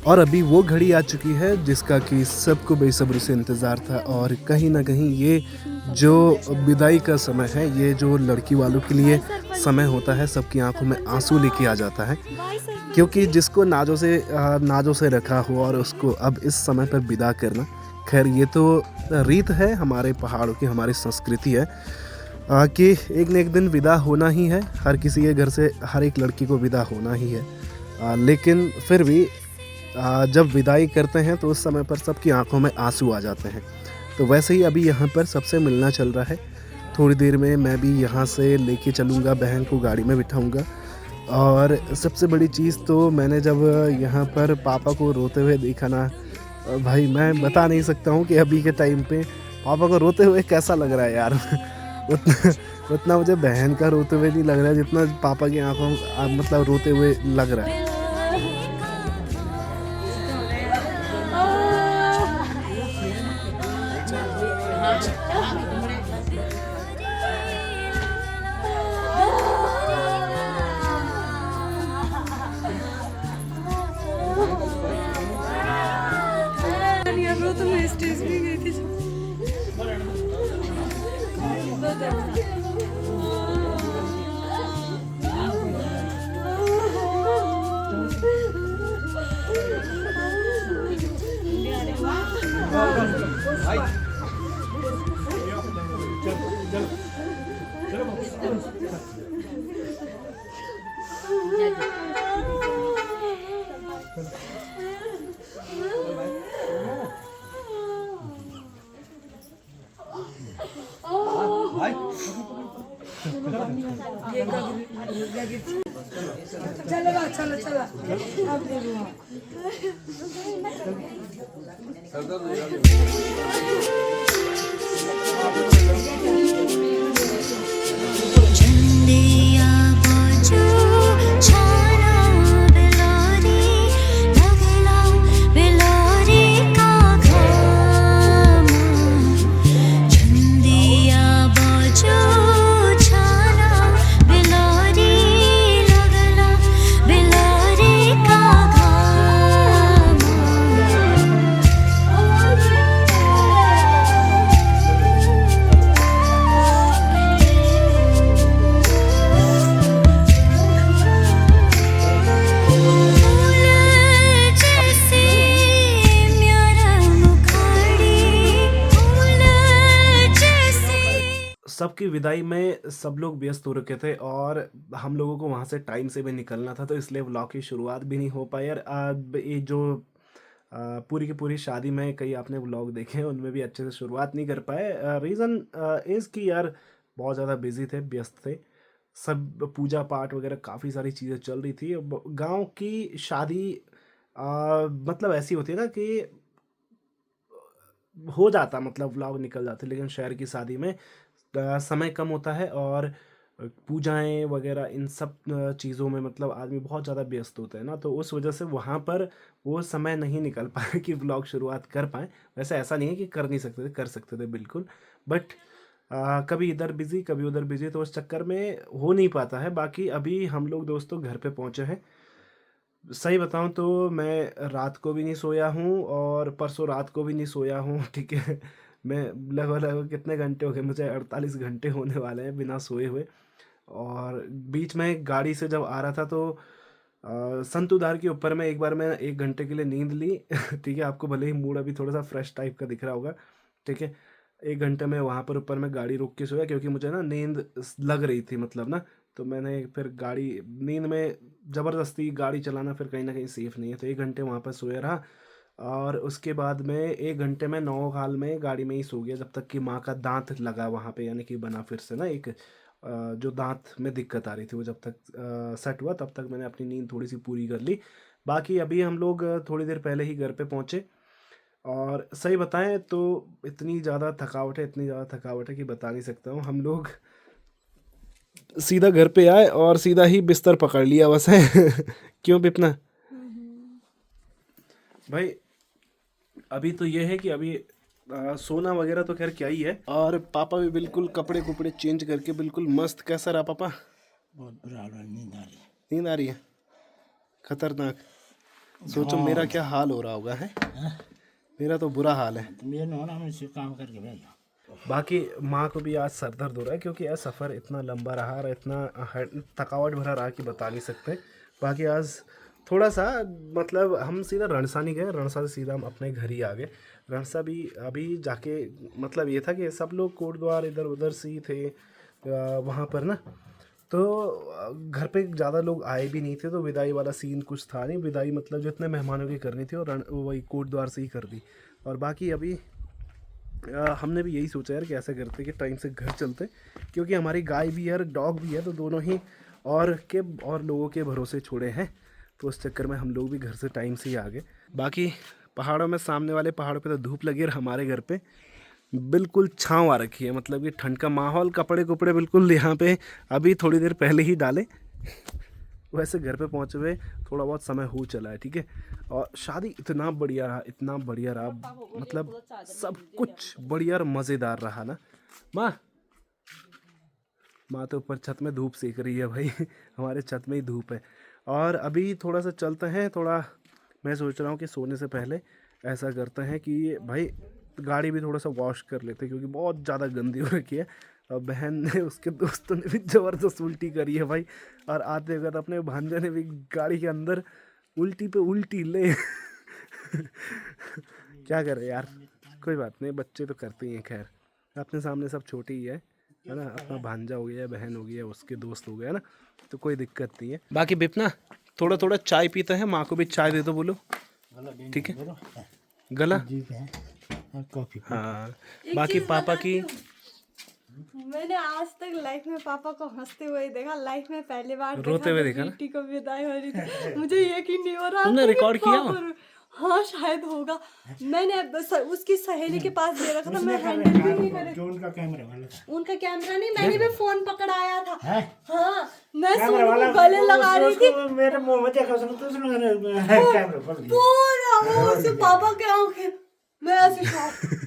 और अभी वो घड़ी आ चुकी है जिसका कि सबको बेसब्री से इंतज़ार था। और कहीं ना कहीं ये जो विदाई का समय है, ये जो लड़की वालों के लिए समय होता है, सबकी आंखों में आंसू लेके आ जाता है। क्योंकि जिसको नाजों से रखा हो और उसको अब इस समय पर विदा करना, खैर ये तो रीत है हमारे पहाड़ों की, हमारी संस्कृति है कि एक न एक दिन विदा होना ही है। हर किसी के घर से हर एक लड़की को विदा होना ही है। लेकिन फिर भी जब विदाई करते हैं तो उस समय पर सबकी आंखों में आंसू आ जाते हैं। तो वैसे ही अभी यहाँ पर सबसे मिलना चल रहा है। थोड़ी देर में मैं भी यहाँ से लेके चलूँगा, बहन को गाड़ी में बिठाऊँगा। और सबसे बड़ी चीज़ तो मैंने जब यहाँ पर पापा को रोते हुए देखा ना, भाई मैं बता नहीं सकता हूँ कि अभी के टाइम पे पापा को रोते हुए कैसा लग रहा है यार। उतना उतना मुझे बहन का रोते हुए नहीं लग रहा है जितना पापा की आंखों मतलब रोते हुए लग रहा है। तो मैं स्टेज पे गई थी। चलो चलो अब देखो सबकी विदाई में सब लोग व्यस्त हो रखे थे और हम लोगों को वहाँ से टाइम से भी निकलना था, तो इसलिए व्लॉग की शुरुआत भी नहीं हो पाई। और अब ये जो पूरी की पूरी शादी में कई आपने व्लॉग देखे हैं, उनमें भी अच्छे से शुरुआत नहीं कर पाए। रीज़न इज़ कि यार बहुत ज़्यादा बिजी थे, व्यस्त थे। सब पूजा पाठ वगैरह काफ़ी सारी चीज़ें चल रही थी। गांव की शादी मतलब ऐसी होती है ना कि हो जाता, मतलब व्लॉग निकल जाते, लेकिन शहर की शादी में समय कम होता है और पूजाएं वगैरह इन सब चीज़ों में मतलब आदमी बहुत ज़्यादा व्यस्त होता है ना, तो उस वजह से वहाँ पर वो समय नहीं निकल पाया कि व्लॉग शुरुआत कर पाएँ। वैसे ऐसा नहीं है कि कर नहीं सकते थे, कर सकते थे बिल्कुल, बट कभी इधर बिजी कभी उधर बिजी, तो उस चक्कर में हो नहीं पाता है। बाकी अभी हम लोग दोस्तों घर पे पहुँचे हैं। सही बताऊँ तो मैं रात को भी नहीं सोया हूँ और परसों रात को भी नहीं सोया हूँ। ठीक है, मैं लगभग लगभग कितने घंटे हो गए मुझे, 48 घंटे होने वाले हैं बिना सोए हुए। और बीच में गाड़ी से जब आ रहा था तो संत उधार के ऊपर में एक बार मैं 1 घंटे के लिए नींद ली। ठीक है, आपको भले ही मूड अभी थोड़ा सा फ्रेश टाइप का दिख रहा होगा। ठीक है, 1 घंटे में वहाँ पर ऊपर में गाड़ी रोक के सोया क्योंकि मुझे ना नींद लग रही थी, मतलब ना, तो मैंने फिर गाड़ी नींद में ज़बरदस्ती गाड़ी चलाना फिर कहीं ना कहीं सेफ़ नहीं है, तो 1 घंटे वहाँ पर सोया रहा। और उसके बाद में 1 घंटे में नौ हाल में गाड़ी में ही सो गया जब तक कि माँ का दांत लगा वहाँ पे, यानी कि बना फिर से ना एक जो दांत में दिक्कत आ रही थी वो जब तक सेट हुआ, तब तक मैंने अपनी नींद थोड़ी सी पूरी कर ली। बाकी अभी हम लोग थोड़ी देर पहले ही घर पे पहुँचे। और सही बताएं तो इतनी ज़्यादा थकावट है कि बता नहीं सकता हूँ। हम लोग सीधा घर पे आए और सीधा ही बिस्तर पकड़ लिया बस है। क्यों बिपना भाई, अभी तो ये है कि अभी सोना वगैरह तो खैर क्या ही है। और पापा भी बिल्कुल कपड़े कुपड़े चेंज करके बिल्कुल मस्त। कैसा रहा पापा? बहुत बुरा हाल है, नींद आ रही है। नींद आ रही है? खतरनाक। सोचो मेरा क्या हाल हो रहा होगा है। मेरा तो बुरा हाल है। तुम ये होना मैं इसे काम करके भेजो। बाकी माँ को भी आज सर दर्द हो रहा है क्योंकि यह सफ़र इतना लंबा रहा और इतना थकावट भरा रहा कि बता नहीं सकते। बाकी आज थोड़ा सा मतलब हम सीधा रणसा नहीं गए, रणसा से सीधा हम अपने घर ही आ गए। रणसा भी अभी जाके मतलब ये था कि सब लोग कोटद्वार इधर उधर से ही थे वहाँ पर ना, तो घर पे ज़्यादा लोग आए भी नहीं थे, तो विदाई वाला सीन कुछ था नहीं। विदाई मतलब जितने मेहमानों की करनी थी और वही कोटद्वार से ही कर दी। और बाकी अभी हमने भी यही सोचा यार कि ऐसा करते कि टाइम से घर चलते, क्योंकि हमारी गाय भी है और डॉग भी है, तो दोनों ही और लोगों के भरोसे छोड़े हैं। तो उस चक्कर में हम लोग भी घर से टाइम से ही आ गए। बाकी पहाड़ों में सामने वाले पहाड़ों पे तो धूप लगी और हमारे घर पे बिल्कुल छाँव आ रखी है, मतलब कि ठंड का माहौल। कपड़े कुपड़े बिल्कुल यहाँ पे अभी थोड़ी देर पहले ही डाले। वैसे घर पे पहुँचे हुए थोड़ा बहुत समय हो चला है, ठीक है। और शादी इतना बढ़िया रहा, मतलब सब कुछ बढ़िया और मज़ेदार रहा ना। माँ तो ऊपर छत में धूप सेक रही है भाई। हमारे छत में ही धूप है। और अभी थोड़ा सा चलते हैं, थोड़ा मैं सोच रहा हूँ कि सोने से पहले ऐसा करते हैं कि भाई गाड़ी भी थोड़ा सा वॉश कर लेते हैं, क्योंकि बहुत ज़्यादा गंदी हो रखी है। और बहन ने उसके दोस्तों ने भी ज़बरदस्त उल्टी करी है भाई। और आते वक्त अपने भांजे ने भी गाड़ी के अंदर उल्टी पे उल्टी ले। क्या करें यार, कोई बात नहीं, बच्चे तो करते ही हैं। खैर अपने सामने सब छोटे ही है ना। अपना भांजा हो गया, बहन हो गया, उसके दोस्त हो गया ना, तो कोई दिक्कत नहीं है। बाकी बिपना थोड़ा थोड़ा चाय पीते हैं, माँ को भी चाय दे दो बोलो, ठीक है। गला कॉफी। हाँ। बाकी पापा की मैंने आज तक लाइफ में पापा को हंसते हुए देखा, लाइफ में पहली बार रोते हुए देखा ना? बेटी को विदाई हो रही थी। मुझे यकीन नहीं हो रहा तुमने था कि रिकॉर्ड किया? हाँ शायद होगा। मैंने उसकी सहेली के पास दे रखा था, मैं हैंडल भी नहीं कर। जो उनका कैमरा वाला था। उनका कैमरा नहीं, मैंने भी फोन पकड़ाया था। है? हाँ, मैं कैमरा सोनू वाला को गले लगा रही थी। मेरे मुंह में देखा उसने, तो उसने कैमरा खोल दिया। पूरा वो उसके पापा के आंखें, मैं ऐसे शॉक।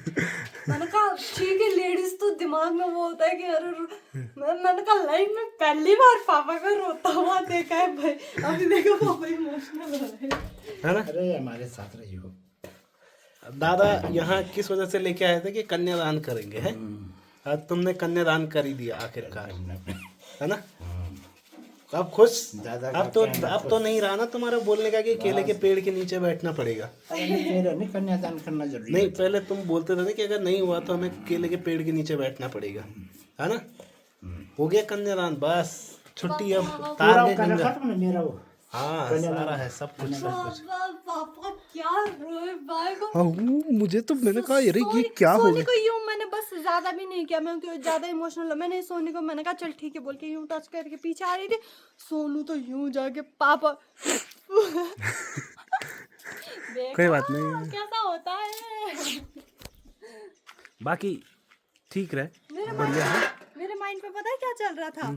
मैंने कहा ठीक है, लेडीज तो दिमाग में वो होता है कि अरे मैंने कहा लाइफ में पहली बार पापा का रोता हुआ देखा है भाई। अभी देखो पापा इमोशनल हो रहे है ना। अरे हमारे साथ रही हो। दादा यहाँ किस वजह से लेके आए थे कि कन्यादान करेंगे, है। आज तुमने कन्यादान कर ही दिया आखिरकार, है ना। अब खुश? अब तो नहीं रहा ना तुम्हारा बोलने का कि केले के पेड़ के नीचे बैठना पड़ेगा। नहीं, कन्यादान करना जरूरी नहीं, पहले तुम बोलते थे ना कि अगर नहीं हुआ तो हमें केले के पेड़ के नीचे बैठना पड़ेगा, है ना। हो गया कन्यादान, बस छुट्टी अब तार के गंगा। मेरा वो हाँ सारा है, सब कुछ सब कुछ। पापा क्या रोए भाई को। हाँ मुझे तो मैंने कहा अरे ये क्या हो सोनी गया। को यूं मैंने बस ज्यादा भी नहीं किया, मैं क्यों ज्यादा इमोशनल। मैंने सोनी को मैंने कहा चल ठीक है बोल के यूं टच करके पीछे आ रही थी। सोनू तो यूं जाके पापा कोई बात नहीं, कैसा होता है। बाकी ठीक रहे, मेरे बढ़िया है। मेरे माइंड पे पता है क्या चल रहा था?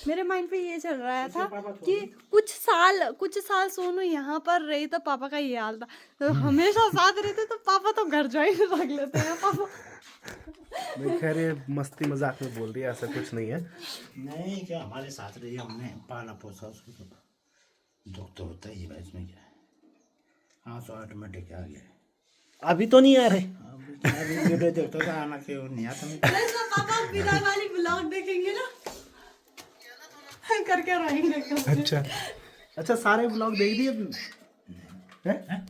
मेरे माइंड पे ये चल रहा था कि कुछ साल सोनू यहाँ पर रही तो पापा का ये हाल था, तो हमेशा साथ रहते तो पापा तो घर ज्वाइन रख लेते हैं पापा। नहीं खैर ये मस्ती मजाक में बोल रही है, ऐसा कुछ नहीं है। नहीं, क्या हमारे साथ रही, हमने पाला पोसा उसको, तो दुख तो होता ही है, इसमें क्या है। हाँ तो ऑटोमेटिक आ गया। अभी तो नहीं आ रहे। अभी वीडियो देखता था, आना क्यों नहीं आता। तो पापा विदाई वाली ब्लॉग देखेंगे ना, करके रहेंगे। अच्छा सारे व्लॉग देख दिए हैं?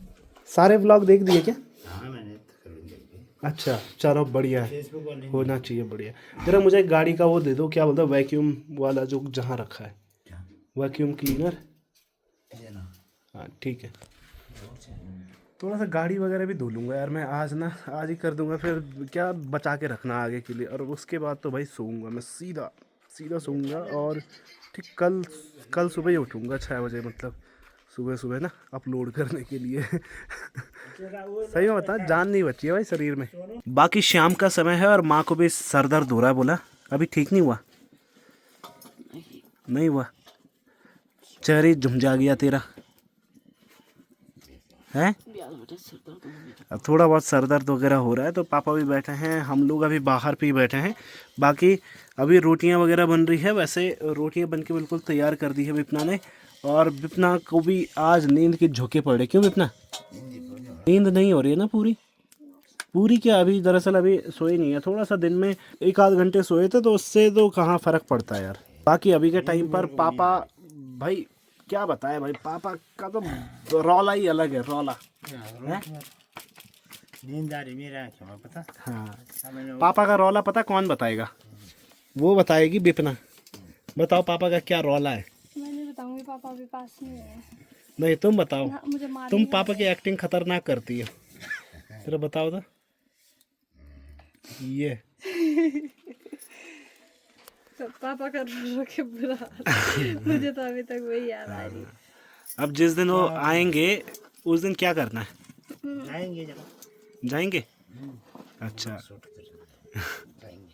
सारे व्लॉग देख दिए क्या? हाँ मैंने तो कर दिया। अच्छा चलो बढ़िया है, फेसबुक वाले होना चाहिए बढ़िया। जरा मुझे गाड़ी का वो दे दो, क्या बोलते हैं, वैक्यूम वाला जो जहाँ रखा है, वैक्यूम क्लीनर। हाँ ठीक है। थोड़ा सा गाड़ी वगैरह भी धो लूँगा यार मैं आज ना, आज ही कर दूंगा, फिर क्या बचा के रखना आगे के लिए। और उसके बाद तो भाई सोऊंगा मैं, सीधा सोऊंगा। और ठीक कल सुबह ही उठूँगा 6 बजे, मतलब सुबह ना अपलोड करने के लिए। सही में बता, जान नहीं बची है भाई शरीर में। बाकी शाम का समय है और माँ को भी सर दर्द हो रहा है, बोला अभी ठीक नहीं हुआ। नहीं हुआ, चेहरे झुमझा गया तेरा, है। अब थोड़ा बहुत सर दर्द वगैरह हो रहा है, तो पापा भी बैठे हैं, हम लोग अभी बाहर पे ही बैठे हैं। बाकी अभी रोटियां वगैरह बन रही है, वैसे रोटियां बन के बिल्कुल तैयार कर दी है विपना ने। और विपना को भी आज नींद के झोंके पड़े। क्यों विपना, नींद नहीं हो रही है ना पूरी? पूरी क्या, अभी दरअसल अभी सोई नहीं है, थोड़ा सा दिन में 1 आध घंटे सोए थे, तो उससे तो कहाँ फ़र्क पड़ता है यार। बाकी अभी के टाइम पर पापा, भाई क्या बताएं भाई, पापा का तो रौला ही अलग है, रौला है? नींद आ रही मेरे आँखों में, पता। हाँ, पापा का रौला पता कौन बताएगा? वो बताएगी विपना। बताओ पापा का क्या रौला है? मैं नहीं बताऊंगी, पापा अभी पास में है। नहीं तुम बताओ, मुझे मार तुम पापा की एक्टिंग खतरनाक करती हो। तेरा बताओ तो ये। तो पापा का रो के बुरा हाल। मुझे तो अभी तक वही याद आ रही है। अब जिस दिन वो आएंगे उस दिन क्या करना है? जाएंगे जरा, जाएंगे? अच्छा, शूट जाएंगे।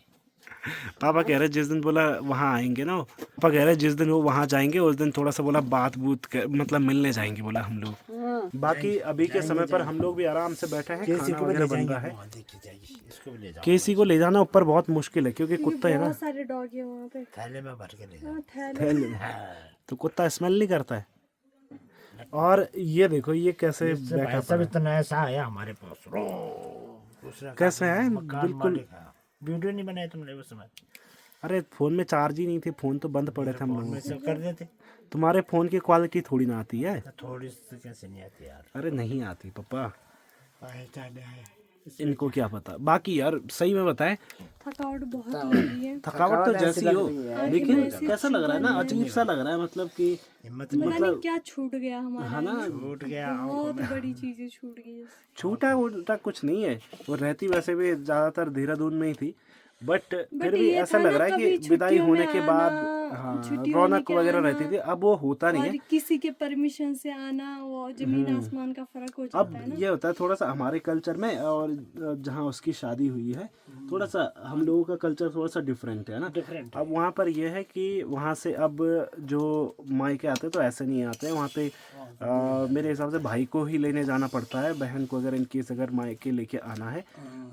पापा कह रहे जिस दिन बोला वहाँ आएंगे ना, पापा कह रहे जिस दिन वो वहाँ जाएंगे उस दिन थोड़ा सा बोला बात बूत मतलब मिलने जाएंगे बोला हम लोग। बाकी अभी के समय पर हम लोग भी आराम से बैठे हैं, खाना वगैरह बन रहा है। इसको भी ले जाओ, केसी को ले जाना ऊपर बहुत मुश्किल है, क्योंकि कुत्ता है ना, बहुत सारे डॉग है वहाँ पे। थैले में भर के ले जाओ। थैले। तो कुत्ता स्मेल नहीं करता है। और ये देखो ये कैसे बैठा सब पड़ा है। इतना ऐसा है हमारे पास, दूसरा कैसे है? मकान बिल्कुल। मालिक है। वीडियो नहीं बनाए तुमने उस समय? अरे फोन में चार्ज ही नहीं थे, फोन तो बंद पड़े थे हम फोन लोगों में के। सब कर देते। तुम्हारे फोन की क्वालिटी थोड़ी ना आती है। थोड़ी सी कैसे नहीं आती यार, अरे नहीं आती पापा, पहचान है। इनको क्या पता। बाकी यार सही में बताएं, थकावट बहुत लग रही है। थकावट तो जैसी हो, लेकिन ऐसी कैसा लग रहा है ना, अजीब सा लग रहा है, मतलब कि हिम्मत पता नहीं क्या छूट गया हमारा। है ना, टूट गया। बहुत बड़ी चीजें छूट गई। छूटा वूटा कुछ नहीं है। वो रहती वैसे भी ज्यादातर देहरादून में ही थी, बट फिर भी ये ऐसा था लग ना, रहा है कभी कि विदाई छुट्टियों होने में के आना, बाद हाँ छुट्टी होने रौनक के वगैरह आना, रहती थी, अब वो होता नहीं और है। किसी के परमिशन से आना, वो जमीन आसमान का फर्क हो अब जाता है ना। ये होता है थोड़ा सा हमारे कल्चर में, और जहाँ उसकी शादी हुई है थोड़ा सा हम लोगों का कल्चर थोड़ा सा डिफरेंट है ना। डिफरेंट। अब वहाँ पर ये है कि वहाँ से अब जो मायके आते हैं तो ऐसे नहीं आते हैं वहाँ पे। मेरे हिसाब से भाई को ही लेने जाना पड़ता है, बहन को अगर इनकेस अगर मायके लेके आना है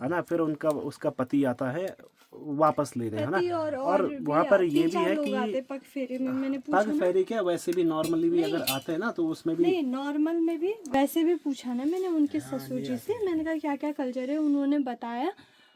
ना, फिर उनका उसका पति आता है वापस लेने, है ना। और वहाँ पर ये भी है कि पग फेरे में मैंने पूछा पग फेरे क्या, वैसे भी नॉर्मली भी अगर आते हैं ना तो उसमें भी नहीं, नॉर्मल में भी वैसे भी पूछा ना मैंने उनके ससुर जी से। मैंने कहा क्या क्या कल्चर है, उन्होंने बताया।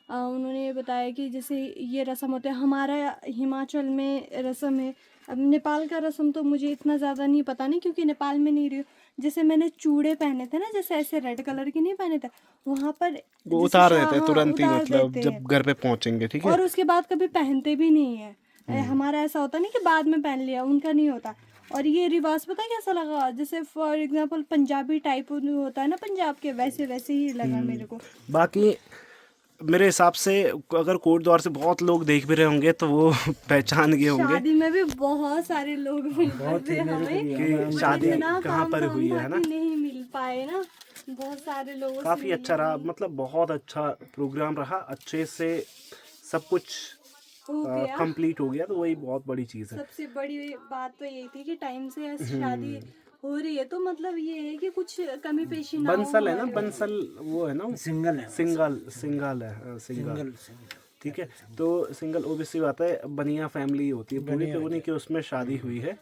उन्होंने ये बताया कि जैसे ये रस्म होते हैं, हमारा हिमाचल में रस्म है। अब नेपाल का रस्म तो मुझे इतना ज़्यादा नहीं पता, नहीं क्योंकि नेपाल में नहीं रही हूँ। जैसे मैंने चूड़े पहने थे ना, जैसे ऐसे रेड कलर के नहीं पहने थे, वहाँ पर वो जैसे उतार देते हैं हाँ, तुरंत ही, उतार मतलब देते जब हैं। घर पे पहुंचेंगे, ठीक है। और उसके बाद कभी पहनते भी नहीं है। हमारा ऐसा होता नहीं कि बाद में पहन लिया, उनका नहीं होता। और ये रिवाज पता है कैसा लगा, जैसे फॉर एग्जांपल पंजाबी टाइप होता है ना पंजाब के, वैसे वैसे ही लगा मेरे को। बाकी मेरे हिसाब से अगर कोट द्वार से बहुत लोग देख भी रहे होंगे तो वो पहचान गए होंगे शादी में भी बहुत सारे लोग मिलते हैं हमें, कि शादी इतना कहाँ पर हुई है ना। कि नहीं मिल पाए ना, बहुत सारे लोगों से काफ़ी अच्छा रहा, मतलब बहुत अच्छा प्रोग्राम रहा, अच्छे से सब कुछ हो गया। कंप्लीट हो गया, तो वही बहुत बड़ी चीज़ है। सबसे बड़ी बात तो यही थी कि टाइम से शादी हो रही है, तो मतलब ये है कि कुछ कमी पेशी ना हो। बंसल है ना, बंसल वो है ना, सिंगल है, सिंगल है, सिंगल, ठीक है। तो सिंगल ओबीसी बात है, बनिया फैमिली होती है पूरी, तो उन्हीं के उसमें शादी हुई है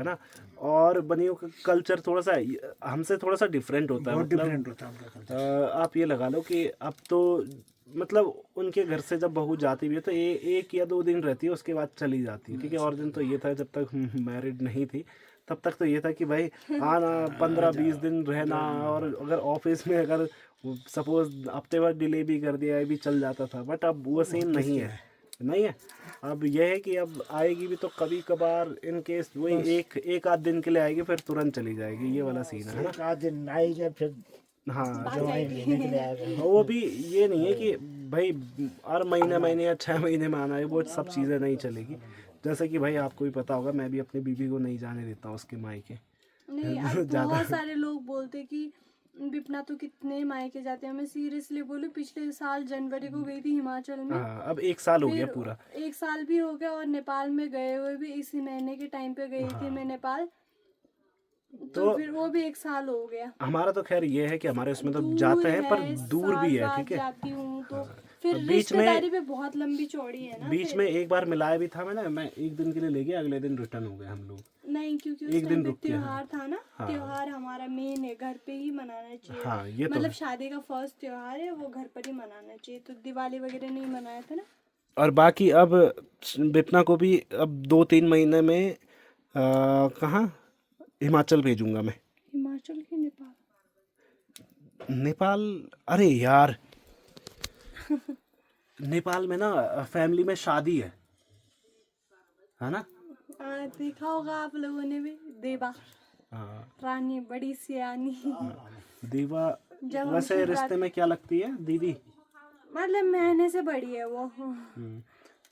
ना। और बनियों का कल्चर थोड़ा सा हमसे थोड़ा सा डिफरेंट होता है, मतलब आप ये लगा लो कि अब तो मतलब उनके घर से जब बहू जाती भी है तो 1 या 2 दिन रहती है, उसके बाद चली जाती है, ठीक है। और दिन तो ये था जब तक मैरिड नहीं थी तब तक तो ये था कि भाई आना 15-20 दिन रहना, और अगर ऑफिस में अगर सपोज हफ्ते भर डिले भी कर दिया है भी चल जाता था। बट अब वो सीन नहीं है, नहीं है। अब यह है कि अब आएगी भी तो कभी कभार, इन केस वही एक आध दिन के लिए आएगी फिर तुरंत चली जाएगी, ये वाला सीन है ना। एक आध दिन आएगा फिर हाँ जवाई लेने के लिए आएगा। वो भी ये नहीं है कि भाई हर महीने या 6 महीने में आना है, वो सब चीज़ें नहीं चलेगी। जैसे कि भाई आपको भी पता होगा, मैं भी अपनी बीवी को नहीं जाने देता हूँ उसके मायके। नहीं, अब बहुत सारे लोग बोलते कि विपना तो कितने मायके जाते हैं। मैं सीरियसली बोलूं, पिछले साल जनवरी को गई थी हिमाचल में। हाँ, अब 1 साल हो गया फिर पूरा। 1 साल भी हो गया, और नेपाल में गए हुए भी इसी महीने के टाइम पे गई थी मैं नेपाल। तो फिर वो भी 1 साल हो गया। हमारा तो खैर ये है कि हमारे उसमें तो दूर जाते हैं पर है, दूर भी साल है, बाद ठीक है। जाती हूँ तो फिर बीच में रिश्तेदारी भी बहुत लंबी चौड़ी है ना बीच फिर। में एक बार मिलाया भी था मैंने, मैं एक दिन के लिए ले गया, अगले दिन रिटर्न हो गए हम लोग। नहीं, क्योंकि उस एक टाइम दिन पे रुक के, हाँ। त्योहार था ना। हाँ। त्योहार हमारा मेन है, घर पे ही मनाना चाहिए। हाँ, ये तो मतलब है। शादी का फर्स्ट त्योहार है, वो घर पर ही मनाना चाहिए। तो दिवाली वगैरह नहीं मनाया था ना। और बाकी अब विपना को भी अब 2-3 महीने में कहाँ, हिमाचल भेजूंगा मैं। हिमाचल की नेपाल? नेपाल? अरे यार, नेपाल में ना फैमिली में शादी है ना। देखा होगा आप लोगों ने भी, देवा हाँ, रानी बड़ी सियानी। दीवा। जब हम वैसे रिश्ते शिवरात्रि, में क्या लगती है दीदी? मतलब महीने से बड़ी है वो।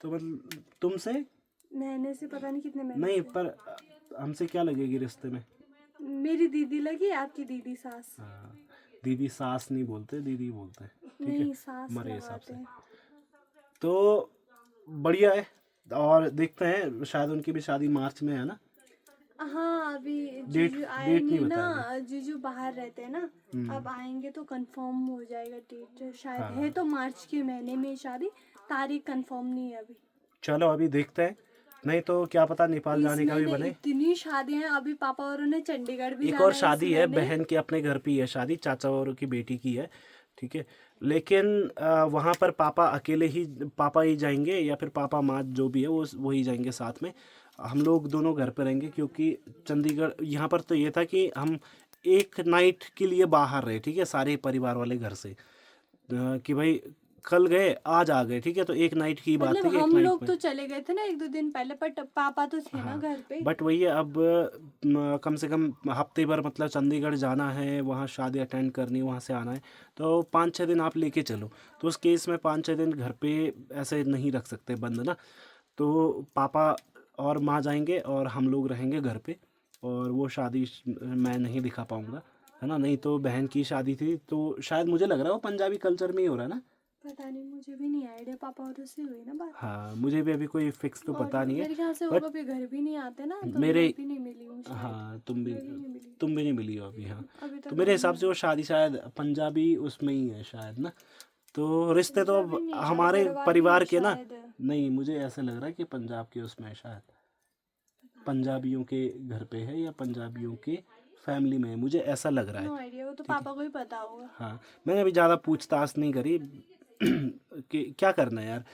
तो मतलब तुमसे महीने से पता नहीं कितने महीने नहीं, से। पर हमसे क्या लगेगी रिश्ते में? मेरी दीदी लगी, आपकी दीदी सास। हाँ, दीदी सास नहीं बोलते, दीदी बोलते हैं, ठीक है, नहीं, सास हमारे हिसाब लगाते से। हैं। तो बढ़िया है। और देखते हैं, शायद उनकी भी शादी मार्च में है ना। हाँ, अभी डेट जीजू आए डेट नहीं नहीं बताया ना, जीजू बाहर रहते हैं ना। अब आएंगे तो कंफर्म हो जाएगा डेट। शायद है तो मार्च के महीने में शादी, तारीख कंफर्म नहीं है अभी। चलो अभी देखते हैं, नहीं तो क्या पता नेपाल इस जाने का भी महीने बने। इतनी शादियां हैं, अभी पापा और ने चंडीगढ़ भी एक जाना और है इस शादी है, महीने। बहन के अपने घर पे ही है शादी, चाचा और की बेटी की है, ठीक है। लेकिन वहाँ पर पापा अकेले ही, पापा ही जाएंगे या फिर पापा माँ जो भी है वो ही जाएंगे साथ में। हम लोग दोनों घर पे रहेंगे, क्योंकि चंडीगढ़ यहाँ पर तो ये था कि हम एक नाइट के लिए बाहर रहे, ठीक है, सारे परिवार वाले घर से, कि भाई कल गए आज आ गए, ठीक है, तो एक नाइट की बात मतलब है कि एक हम नाइट लोग में। तो चले गए थे ना 1-2 दिन पहले, बट पापा तो थे ना घर पे। बट वही है, अब कम से कम हफ्ते भर मतलब चंडीगढ़ जाना है, वहाँ शादी अटेंड करनी, वहाँ से आना है, तो 5-6 दिन आप लेके चलो। तो उस केस में 5-6 दिन घर पे ऐसे नहीं रख सकते बंद ना। तो पापा और माँ जाएंगे और हम लोग रहेंगे घर पे, और वो शादी मैं नहीं दिखा पाऊँगा, है ना। नहीं तो बहन की शादी थी, तो शायद मुझे लग रहा है वो पंजाबी कल्चर में ही हो रहा है ना। पता नहीं, मुझे भी नहीं आइडिया, पापा और उससे हुई ना बात। हाँ, मुझे भी अभी कोई फिक्स तो और पता नहीं है। मेरे ख्याल से वो बट कभी घर भी नहीं आते ना, तो मेरे, मैं भी नहीं मिली हूँ शायद। हाँ, मैं भी नहीं मिली तुम भी नहीं मिली हो अभी, हाँ। अभी तो तक। मेरे हिसाब से वो शादी शायद पंजाबी उसमें ही है शायद ना। तो रिश्ते तो अब पंजाबी नहीं, शायद हमारे गढ़वाली परिवार के ना, शायद। नहीं मुझे ऐसा लग रहा है कि पंजाब के उसमें है शायद, पंजाबियों के घर पे है या पंजाबियों के फैमिली में है, मुझे ऐसा लग रहा है। नो आइडिया, वो तो पापा को ही पता होगा। हाँ, मैंने अभी ज़्यादा पूछताछ नहीं करी कि क्या करना है यार।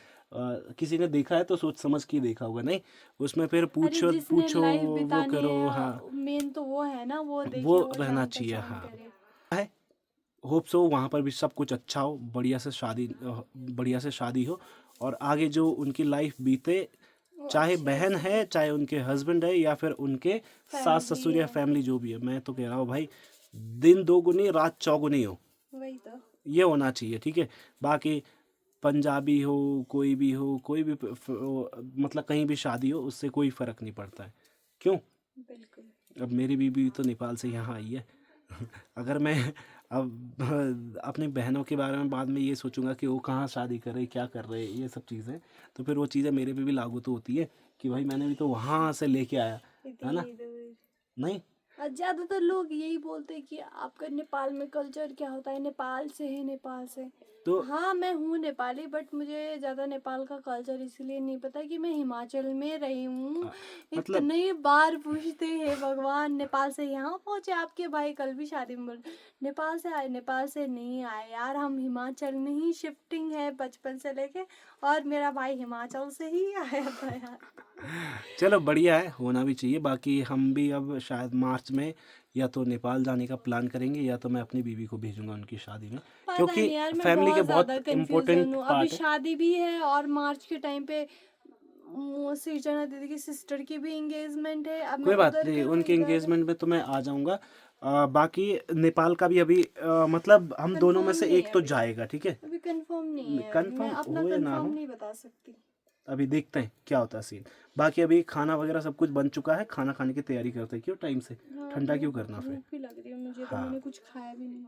किसी ने देखा है तो सोच समझ के ही देखा होगा, नहीं उसमें फिर अरे पूछो जिसने पूछो लाइफ वो बितानी करो, है, हाँ, मेन तो वो है ना, वो देखे, वो वो रहना जान चाहिए, पहचान हाँ। करे। है, होप सो वहाँ पर भी सब कुछ अच्छा हो, बढ़िया से शादी हो, और आगे जो उनकी लाइफ बीते, चाहे बहन है, चाहे उनके हस्बैंड है, या फिर उनके सास फैमिली ससुर या है, फैमिली जो भी है, मैं तो कह रहा हूँ भाई, दिन दोगुनी रात चौगुनी हो, वही तो। ये होना चाहिए, ठीक है। बाकी पंजाबी हो, कोई भी मतलब कहीं भी शादी हो, उससे कोई फ़र्क नहीं पड़ता है, क्यों। बिल्कुल। अब मेरी बीवी तो नेपाल से यहाँ आई है अगर मैं अब अपनी बहनों के बारे में बाद में ये सोचूंगा कि वो कहाँ शादी कर रहे, क्या कर रहे, ये सब चीज़ें, तो फिर वो चीज़ें मेरे पे भी लागू तो होती है कि भाई मैंने भी तो वहाँ से लेके आया, है ना। इतनी दूर। नहीं, और ज्यादातर लोग यही बोलते हैं कि आपका नेपाल में कल्चर क्या होता है, नेपाल से है, नेपाल से। तो हाँ, मैं हूँ नेपाली, बट मुझे ज्यादा नेपाल का कल्चर इसलिए नहीं पता कि मैं हिमाचल में रही हूँ। मतलब इतनी बार पूछते हैं भगवान, नेपाल से यहाँ पहुंचे आपके भाई, कल भी शादी में बोल नेपाल से आए, नेपाल से नहीं आए यार, हम हिमाचल में ही शिफ्टिंग है बचपन से लेके, और मेरा भाई हिमाचल से ही आया था यार। चलो बढ़िया है, होना भी चाहिए। बाकी हम भी अब शायद मार्च में या तो नेपाल जाने का प्लान करेंगे, या तो मैं अपनी बीवी को भेजूंगा उनकी शादी में, पता क्योंकि नहीं यार, मैं फैमिली के बहुत बहुत ज्यादा कंफ्यूजन इम्पोर्टेंट हूँ। अभी पार्ट है। शादी भी है, और मार्च के टाइम पे सृजना दीदी की सिस्टर की भी एंगेजमेंट है। अब मैं कोई बात उधर नहीं, करूँ उनके इधर। एंगेजमेंट में तो मैं आ जाऊंगा। बाकी नेपाल का भी अभी मतलब हम दोनों में कंफर्म से नहीं एक है तो अभी। जाएगा, ठीक है। अभी कंफर्म नहीं है, मैं कंफर्म अपना हो या ना कंफर्म हो, नहीं बता सकती। अभी देखते हैं क्या होता है सीन। बाकी अभी खाना वगैरह सब कुछ बन चुका है, खाना खाने की तैयारी करते हैं, क्यों टाइम से हाँ, ठंडा क्यों करना फिर। भूख भी लग रही है मुझे, तो हाँ, मैंने कुछ खाया भी नहीं।